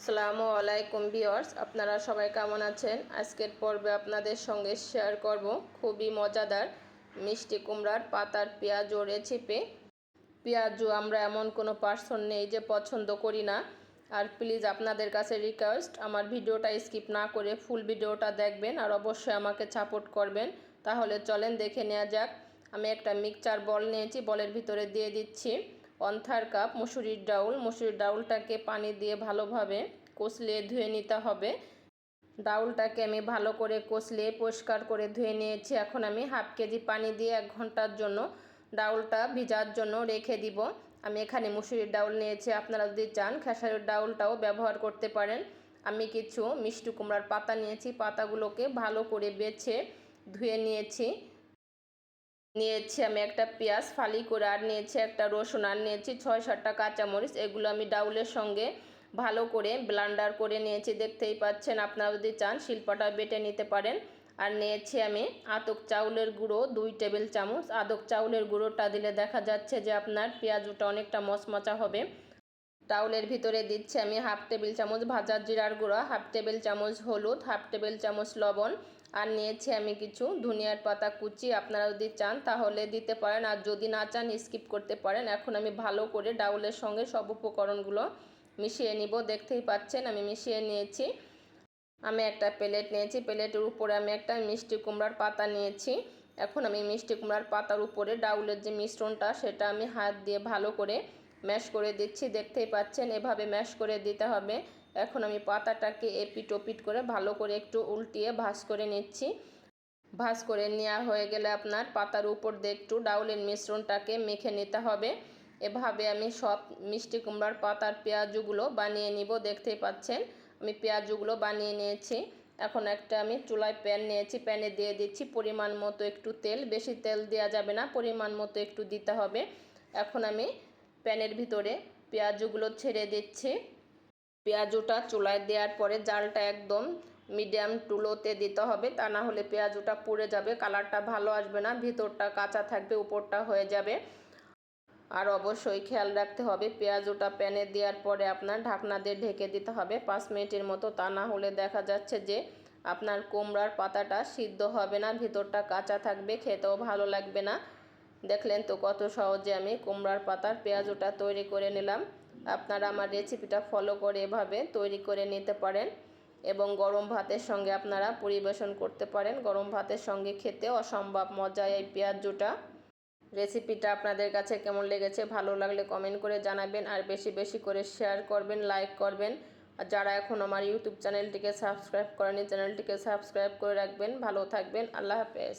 আসসালামু আলাইকুম ভিউয়ার্স, আপনারা সবাই কেমন আছেন? আজকের পর্বে আপনাদের সঙ্গে শেয়ার করব খুবই মজাদার মিষ্টি কুমড়ার পাতার পেঁয়াজু রেসিপি। পেঁয়াজু আমরা এমন কোনো পার্সন নেই যে পছন্দ করি না। আর প্লিজ আপনাদের কাছে রিকোয়েস্ট, আমার ভিডিওটা স্কিপ না করে ফুল ভিডিওটা দেখবেন আর অবশ্যই আমাকে সাপোর্ট করবেন। তাহলে চলেন দেখে নেওয়া যাক। আমি একটা মিক্সচার বল নিয়েছি, বলের ভিতরে দিয়ে দিচ্ছি 1/3 কাপ মসুরির ডাউল। মসুরির ডাউলটাকে পানি দিয়ে ভালোভাবে কষলিয়ে ধুয়ে নিতে হবে। ডাউলটাকে আমি ভালো করে কষলিয়ে পরিষ্কার করে ধুয়ে নিয়েছি। এখন আমি হাফ কেজি পানি দিয়ে 1 ঘন্টার জন্য ডাউলটা ভিজার জন্য রেখে দিব। আমি এখানে মসুরির ডাউল নিয়েছি, আপনারা যদি চান খেসারির ডাউলটাও ব্যবহার করতে পারেন। আমি কিছু মিষ্টি কুমড়ার পাতা নিয়েছি, পাতাগুলোকে ভালো করে বেছে ধুয়ে নিয়েছি। আমি একটা পেঁয়াজ ফালি করে, আর নিয়েছি একটা রসুন, আর নিয়েছি 6-7টা কাঁচামরিচ। এগুলো আমি ডাউলের সঙ্গে ভালো করে ব্লেন্ডার করে নিয়েছি, দেখতেই পাচ্ছেন। আপনারা যদি চান শিলপাটা বেটে নিতে পারেন। আর নিয়েছি আমি আতপ চাউলের গুঁড়ো 2 টেবিল চামচ। আতপ চাউলের গুঁড়োটা দিলে দেখা যাচ্ছে যে আপনার পেঁয়াজুটা অনেকটা মচমচা হবে। ডাউলের ভিতরে দিচ্ছি আমি হাফ টেবিল চামচ ভাজা জিরার গুঁড়া, হাফ টেবিল চামচ হলুদ, হাফ টেবিল চামচ লবণ। আর নিয়েছি আমি কিছু ধনিয়ার পাতা কুচি। আপনারা যদি চান তাহলে দিতে পারেন, আর যদি না চান স্কিপ করতে পারেন। এখন আমি ভালো করে ডাউলের সঙ্গে সব উপকরণগুলো মিশিয়ে নিব। দেখতেই পাচ্ছেন আমি মিশিয়ে নিয়েছি। আমি একটা প্লেট নিয়েছি, প্লেটের উপরে আমি একটা মিষ্টি কুমড়ার পাতা নিয়েছি। এখন আমি মিষ্টি কুমড়ার পাতার উপরে ডাউলের যে মিশ্রণটা সেটা আমি হাত দিয়ে ভালো করে ম্যাশ করে দিচ্ছি। দেখতেই পাচ্ছেন এভাবে ম্যাশ করে দিতে হবে। এখন আমি পাতাটাকে এপিট ওপিট করে ভালো করে একটু উল্টিয়ে ভাঁজ করে নিচ্ছি। ভাঁজ করে নেওয়া হয়ে গেলে আপনার পাতার উপর দিয়ে একটু ডাউলের মিশ্রণটাকে মেখে নিতে হবে। এভাবে আমি সব মিষ্টি কুমড়ার পাতার পেঁয়াজুগুলো বানিয়ে নিব। দেখতেই পাচ্ছেন আমি পেঁয়াজুগুলো বানিয়ে নিয়েছি। এখন একটা আমি চুলায় প্যান নিয়েছি, প্যানে দিয়ে দিচ্ছি পরিমাণ মতো একটু তেল। বেশি তেল দেওয়া যাবে না, পরিমাণ মতো একটু দিতে হবে। এখন আমি প্যানের ভিতরে পেঁয়াজুগুলো ছেড়ে দিচ্ছি। পেঁয়াজুটা চুলায় দেওয়ার পরে জালটা একদম মিডিয়াম টু লোতে দিতে হবে, তা না হলে পেঁয়াজুটা পুড়ে যাবে, কালারটা ভালো আসবে না, ভিতরটা কাঁচা থাকবে, উপরটা হয়ে যাবে। আর অবশ্যই খেয়াল রাখতে হবে পেঁয়াজুটা প্যানে দেওয়ার পরে আপনার ঢাকনা দিয়ে ঢেকে দিতে হবে 5 মিনিটের মতো, তা না হলে দেখা যাচ্ছে যে আপনার কুমড়ার পাতাটা সিদ্ধ হবে না, ভিতরটা কাঁচা থাকবে, খেতেও ভালো লাগবে না। দেখলেন তো কত সহজে আমি কুমড়ার পাতার পেঁয়াজুটা তৈরি করে নিলাম। আপনারা আমার রেসিপিটা ফলো করে এভাবে তৈরি করে নিতে পারেন এবং গরম ভাতের সঙ্গে আপনারা পরিবেশন করতে পারেন। গরম ভাতের সঙ্গে খেতে অসম্ভব মজা এই পেঁয়াজুটা। রেসিপিটা আপনাদের কাছে কেমন লেগেছে ভালো লাগলে কমেন্ট করে জানাবেন, আর বেশি বেশি করে শেয়ার করবেন, লাইক করবেন। আর যারা এখন আমার ইউটিউব চ্যানেলটিকে সাবস্ক্রাইব করেনি চ্যানেলটিকে সাবস্ক্রাইব করে রাখবেন। ভালো থাকবেন, আল্লাহ হাফেজ।